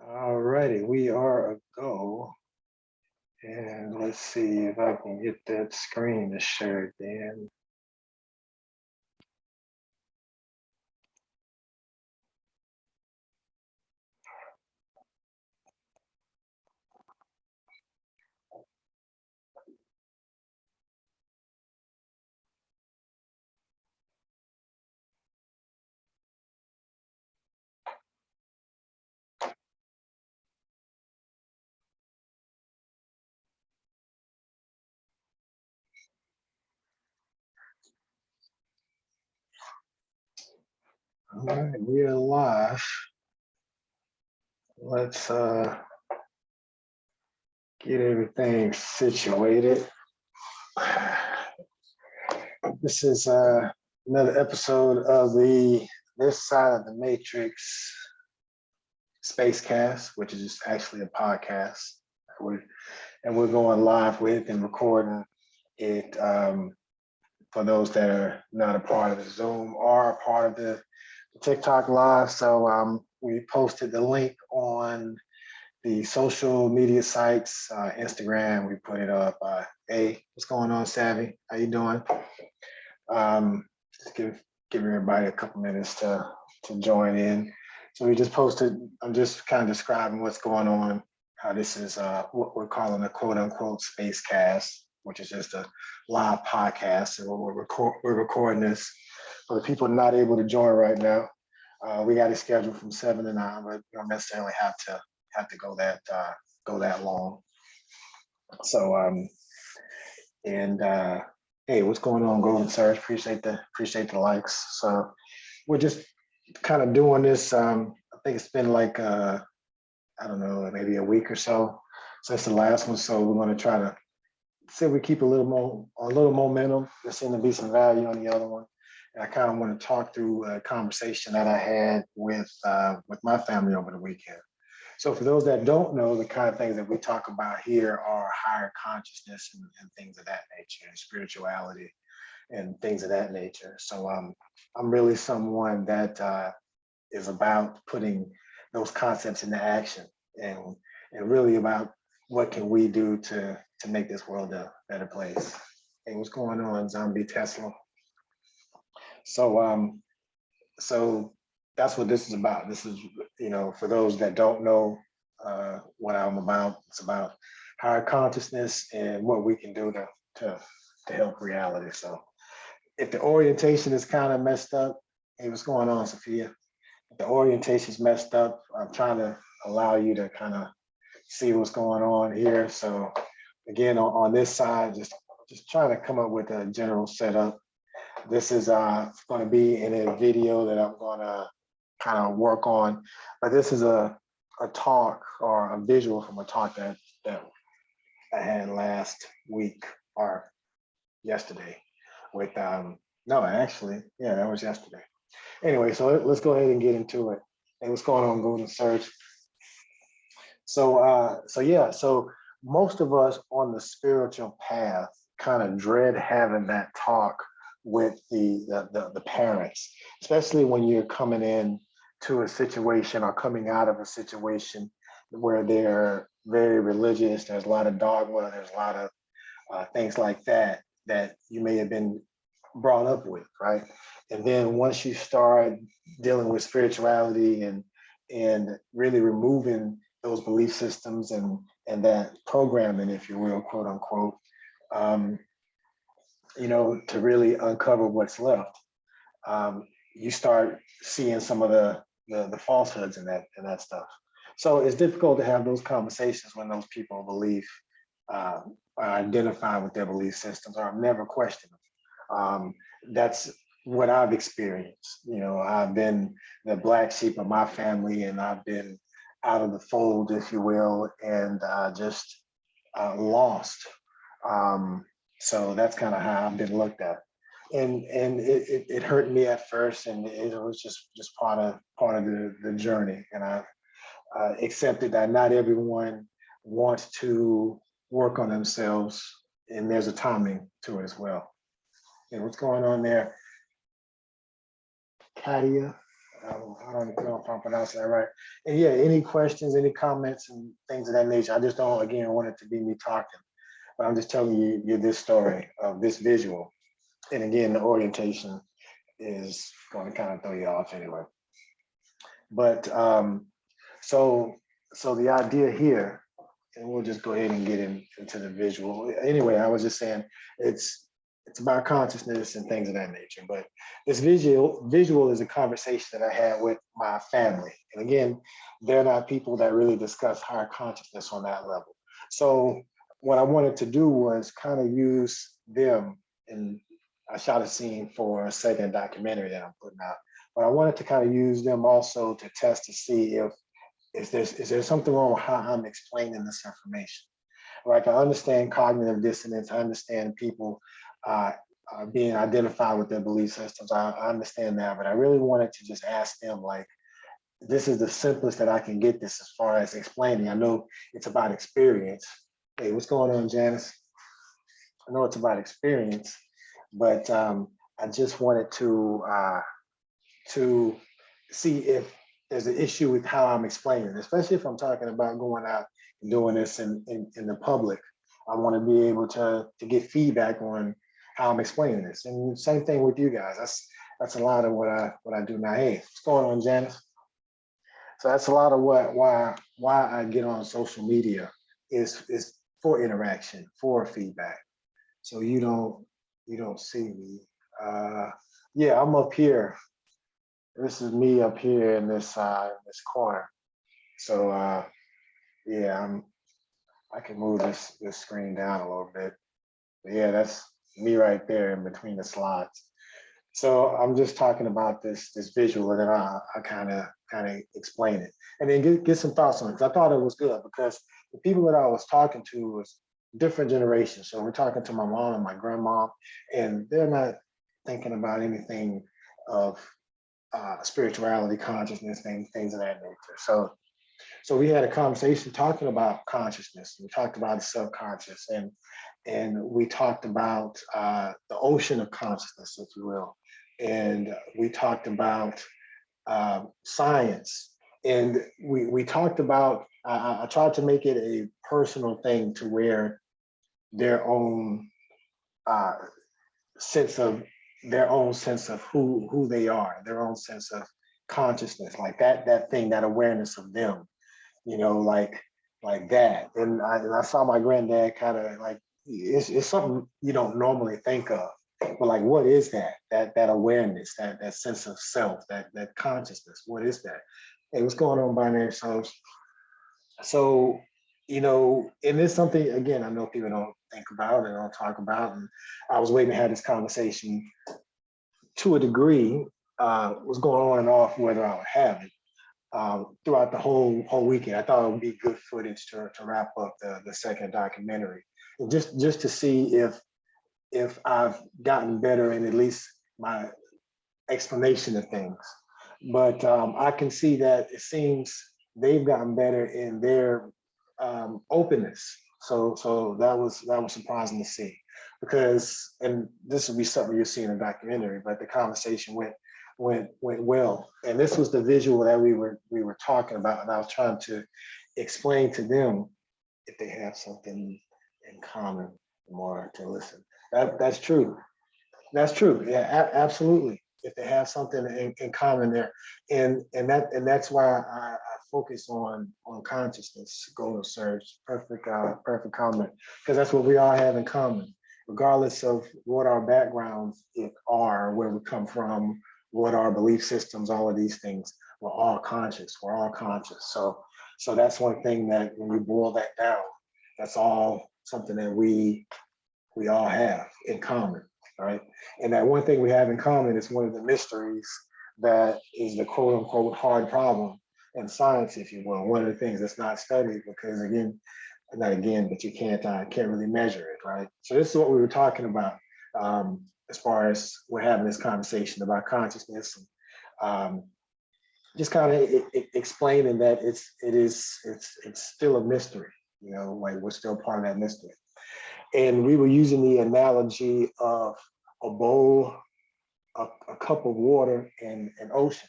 All righty, we are a go. And let's see if I can get that screen to share again. All right, we are live. Let's get everything situated. This is another episode of this side of the Matrix Spacecast, which is just actually a podcast. We're going live with and recording it for those that are not a part of the Zoom or a part of the TikTok live. So we posted the link on the social media sites, Instagram. We put it up. Hey, what's going on, Savvy? How you doing? Just give everybody a couple minutes to join in. So we just posted. I'm just kind of describing what's going on. How this is what we're calling a quote unquote Spacecast, which is just a live podcast. And we're recording this for the people not able to join right now. We got it scheduled from 7 to 9, but you don't necessarily have to go that long. So hey, what's going on, Golden Surge? Appreciate the likes. So we're just kind of doing this. I think it's been like I don't know, maybe a week or so since the last one. So we're going to try to see if we keep a little momentum. There seems to be some value on the other one. And I kind of want to talk through a conversation that I had with my family over the weekend. So for those that don't know, the kind of things that we talk about here are higher consciousness and things of that nature, and spirituality and things of that nature. So I'm really someone that is about putting those concepts into action and really about what can we do to make this world a better place. Hey, what's going on, Zombie Tesla? So so that's what this is about. This is, for those that don't know what I'm about, it's about higher consciousness and what we can do to help reality. So if the orientation is kind of messed up, hey, what's going on, Sophia? If the orientation's messed up, I'm trying to allow you to kind of see what's going on here. So again, on this side, just trying to come up with a general setup. This is going to be in a video that I'm going to kind of work on, but this is a talk or a visual from a talk that I had last week or yesterday with no, actually, yeah, that was yesterday. Anyway, so let's go ahead and get into it. Hey, what's going on, Golden Surge? So most of us on the spiritual path kind of dread having that talk with the parents, especially when you're coming in to a situation or coming out of a situation where they're very religious. There's a lot of dogma. There's a lot of things like that you may have been brought up with, right? And then once you start dealing with spirituality and really removing those belief systems and that programming, if you will, quote unquote, to really uncover what's left, you start seeing some of the falsehoods in that stuff. So it's difficult to have those conversations when those people believe identify with their belief systems or never question them. That's what I've experienced. I've been the black sheep of my family, and I've been out of the fold, if you will, and just lost. So that's kind of how I've been looked at, and it hurt me at first, and it was just part of the journey, and I've accepted that not everyone wants to work on themselves, and there's a timing to it as well. And what's going on there, Katia? I don't know if I'm pronouncing that right. And yeah, any questions, any comments, and things of that nature. I just don't, again, want it to be me talking, but I'm just telling you this story of this visual. And again, the orientation is going to kind of throw you off anyway. But so the idea here, and we'll just go ahead and get into the visual. Anyway, I was just saying it's about consciousness and things of that nature. But this visual is a conversation that I had with my family. And again, they're not people that really discuss higher consciousness on that level. So what I wanted to do was kind of use them, and I shot a scene for a second documentary that I'm putting out. But I wanted to kind of use them also to test to see if is there something wrong with how I'm explaining this information. Like I understand cognitive dissonance, I understand people being identified with their belief systems. I understand that, but I really wanted to just ask them, like, this is the simplest that I can get this as far as explaining. I know it's about experience. Hey, what's going on, Janice? I know it's about experience, but I just wanted to see if there's an issue with how I'm explaining it, especially if I'm talking about going out and doing this in the public. I want to be able to get feedback on how I'm explaining this. And same thing with you guys. That's a lot of what I do now. Hey, what's going on, Janice? So that's a lot of why I get on social media is for interaction, for feedback. So you don't see me. Yeah, I'm up here. This is me up here in this corner. So yeah, I can move this screen down a little bit. But yeah, that's me right there in between the slides. So I'm just talking about this visual, and then I kind of explain it, and then get some thoughts on it. Because I thought it was good because the people that I was talking to was different generations. So we're talking to my mom and my grandma, and they're not thinking about anything of spirituality, consciousness, things of that nature. So we had a conversation talking about consciousness. We talked about the subconscious, and we talked about the ocean of consciousness, if you will, and we talked about science, and we talked about. I tried to make it a personal thing to where their own sense of who they are, their own sense of consciousness, like that thing, that awareness of them, like that. And I saw my granddad kind of like it's something you don't normally think of, but like what is that awareness, that sense of self, that consciousness? What is that? Hey, what's going on, binary souls? So, and it's something, again, I know people don't think about and don't talk about. And I was waiting to have this conversation to a degree, was going on and off whether I would have it throughout the whole weekend. I thought it would be good footage to wrap up the second documentary. And just to see if I've gotten better in at least my explanation of things. But I can see that it seems they've gotten better in their openness. So that was surprising to see, because, and this will be something you'll see in a documentary, but the conversation went well. And this was the visual that we were talking about, and I was trying to explain to them if they have something in common, more to listen. That's true. That's true. Yeah, absolutely. If they have something in common there, and that's why I focus on consciousness. Golden Surge, perfect comment, because that's what we all have in common, regardless of what our backgrounds are, where we come from, what our belief systems, all of these things. We're all conscious. We're all conscious. So that's one thing that when you boil that down, that's all something that we all have in common. Right. And that one thing we have in common is one of the mysteries that is the quote unquote hard problem in science, if you will. One of the things that's not studied because but you can't really measure it. Right. So this is what we were talking about as far as we're having this conversation about consciousness, and just kind of explaining that it's still a mystery, like we're still part of that mystery. And we were using the analogy of a bowl, a cup of water, and an ocean.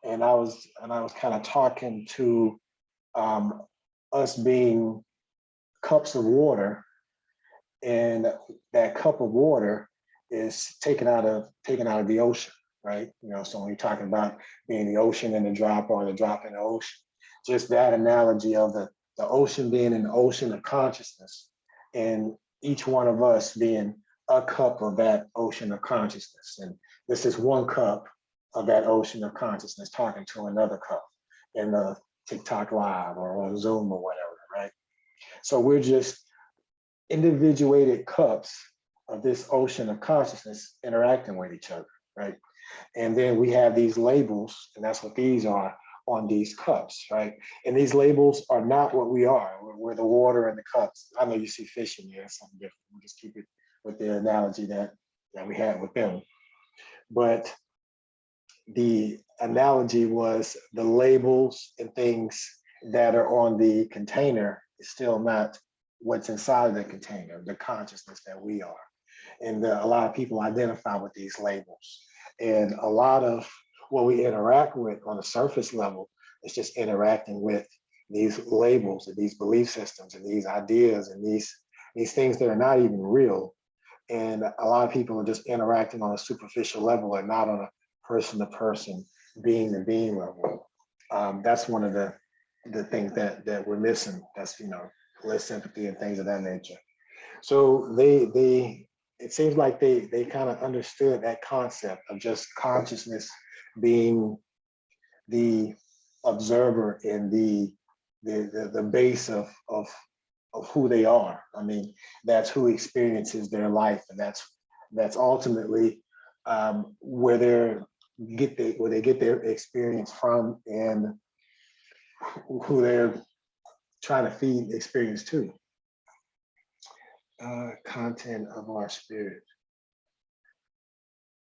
and I was kind of talking to us being cups of water, and that cup of water is taken out of the ocean, right? So when you're talking about being the ocean and the drop, or the drop in the ocean, just that analogy of the ocean being an ocean of consciousness, and each one of us being a cup of that ocean of consciousness. And this is one cup of that ocean of consciousness talking to another cup in the TikTok live or on Zoom or whatever, right? So we're just individuated cups of this ocean of consciousness interacting with each other, right? And then we have these labels, and that's what these are on these cups, right? And these labels are not what we are. We're the water and the cups. I know you see fish in there, it's something different. We'll just keep it with the analogy that we had with them. But the analogy was the labels and things that are on the container is still not what's inside the container, the consciousness that we are. And a lot of people identify with these labels. And a lot of what we interact with on the surface level is just interacting with these labels and these belief systems and these ideas and these things that are not even real. And a lot of people are just interacting on a superficial level and not on a person to person, being to being level. That's one of the things that we're missing. That's less sympathy and things of that nature. So it seems like they kind of understood that concept of just consciousness being the observer and the base of who they are. I mean, that's who experiences their life, and that's ultimately where they get their experience from, and who they're trying to feed experience to. Content of our spirit.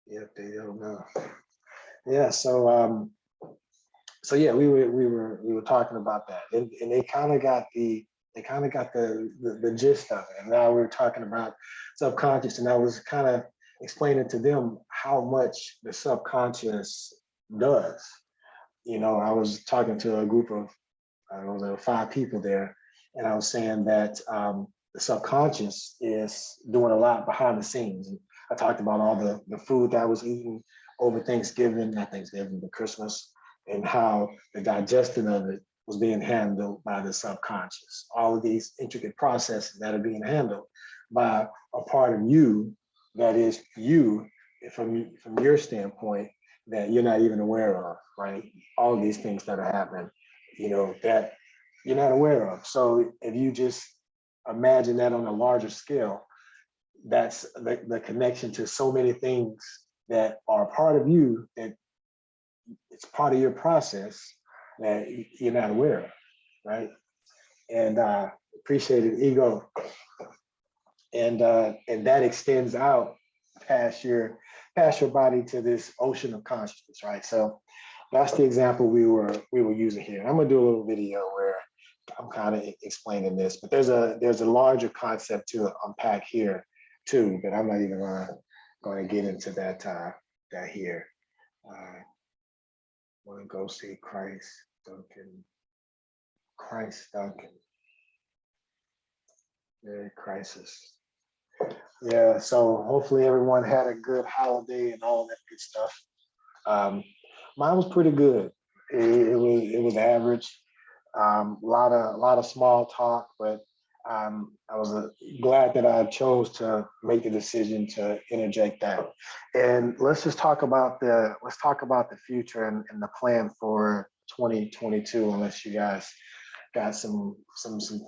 Yep, they don't know. Yeah, so yeah, we were talking about that, and they kind of got the gist of it. And now we're talking about subconscious, and I was kind of explaining to them how much the subconscious does. I was talking to a group of there was 5 people there, and I was saying that the subconscious is doing a lot behind the scenes. And I talked about all the food that I was eating over Thanksgiving, not Thanksgiving, but Christmas, and how the digestion of it was being handled by the subconscious. All of these intricate processes that are being handled by a part of you that is you from your standpoint that you're not even aware of, right? All of these things that are happening, that you're not aware of. So if you just imagine that on a larger scale, that's the connection to so many things that are part of you, that it's part of your process that you're not aware of, right? And appreciated ego, and that extends out past your body to this ocean of consciousness, right? So that's the example we were using here. I'm gonna do a little video where I'm kind of explaining this, but there's a larger concept to unpack here too, but I'm not even gonna get into that here. Want to go see Christ Duncan. Crisis. Yeah, so hopefully everyone had a good holiday and all that good stuff. Mine was pretty good. It was average. A lot of small talk, but I was glad that I chose to make the decision to interject that. And let's talk about the future and the plan for 2022. Unless you guys got some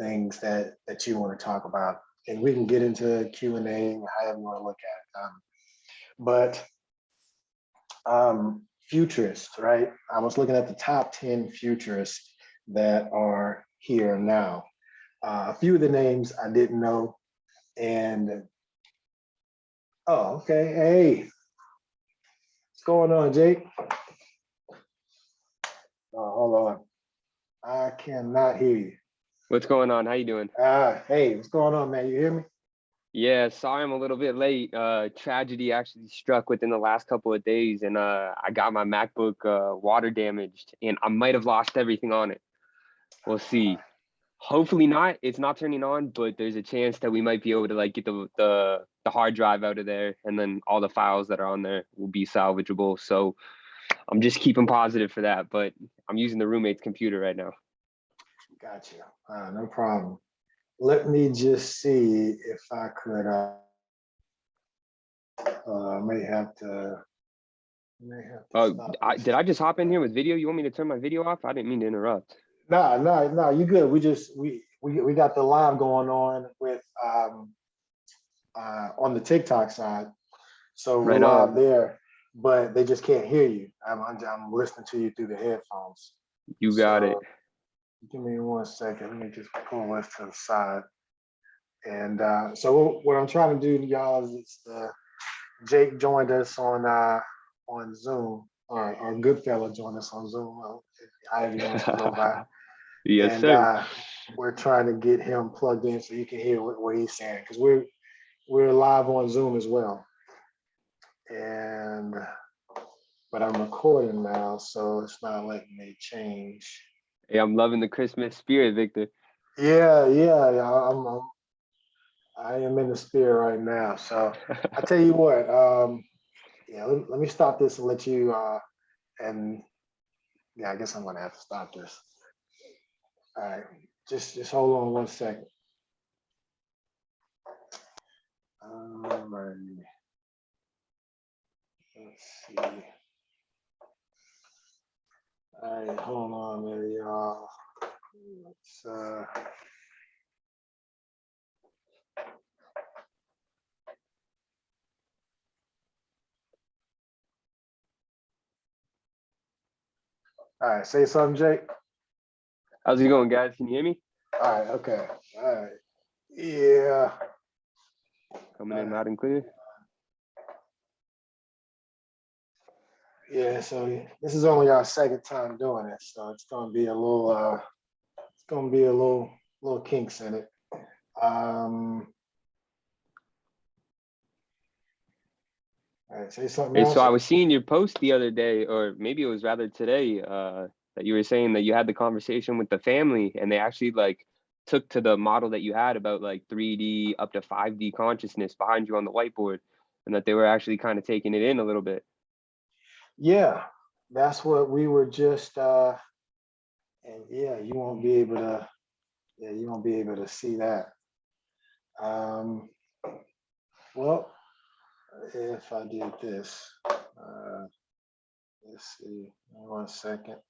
things that you want to talk about, and we can get into Q&A, however you want to look at it. But futurists, right? I was looking at the top 10 futurists that are here now. A few of the names I didn't know, and oh, okay, hey, what's going on, Jake? Hold on, I cannot hear you. What's going on? How you doing? Hey, what's going on, man? You hear me? Yeah, sorry I'm a little bit late. Tragedy actually struck within the last couple of days, and I got my MacBook water damaged, and I might have lost everything on it. We'll see. Hopefully not. It's not turning on, but there's a chance that we might be able to like get the hard drive out of there, and then all the files that are on there will be salvageable. So I'm just keeping positive for that. But I'm using the roommate's computer right now. Gotcha. No problem. Let me just see if I could. May have to. Stop this. Did I just hop in here with video? You want me to turn my video off? I didn't mean to interrupt. No, you good. We got the live going on with on the TikTok side, so we're Right live on. there, but they just can't hear you. I'm listening to you through the headphones. You got it. Give me 1 second. Let me just pull this to the side. And so what I'm trying to do, y'all, is Jake joined us on Zoom, or Goodfella joined us on Zoom. However you want to go by. Yes, And sir. we're trying to get him plugged in so you can hear what he's saying, because we're live on Zoom as well. But I'm recording now, so it's not letting me change. Hey, I'm loving the Christmas spirit, Victor. Yeah, I am in the spirit right now. So I tell you what, yeah, let me stop this and let you. And yeah, I guess I'm gonna have to stop this. All right, just hold on 1 second. Right. Let's see. All right, hold on there, y'all. Let's all right, say something, Jake. How's it going, guys? Can you hear me? All right, okay. All right. Yeah. Coming in loud and clear. Yeah, so this is only our second time doing it, so it's gonna be a little little kinks in it. All right, say something Hey, else. so I was seeing your post the other day, or maybe it was rather today, that you were saying that you had the conversation with the family, and they actually like took to the model that you had about like 3D up to 5D consciousness behind you on the whiteboard, and that they were actually kind of taking it in a little bit. Yeah, that's what we were just and yeah, you won't be able to see that. Well, if I did this, let's see, 1 second.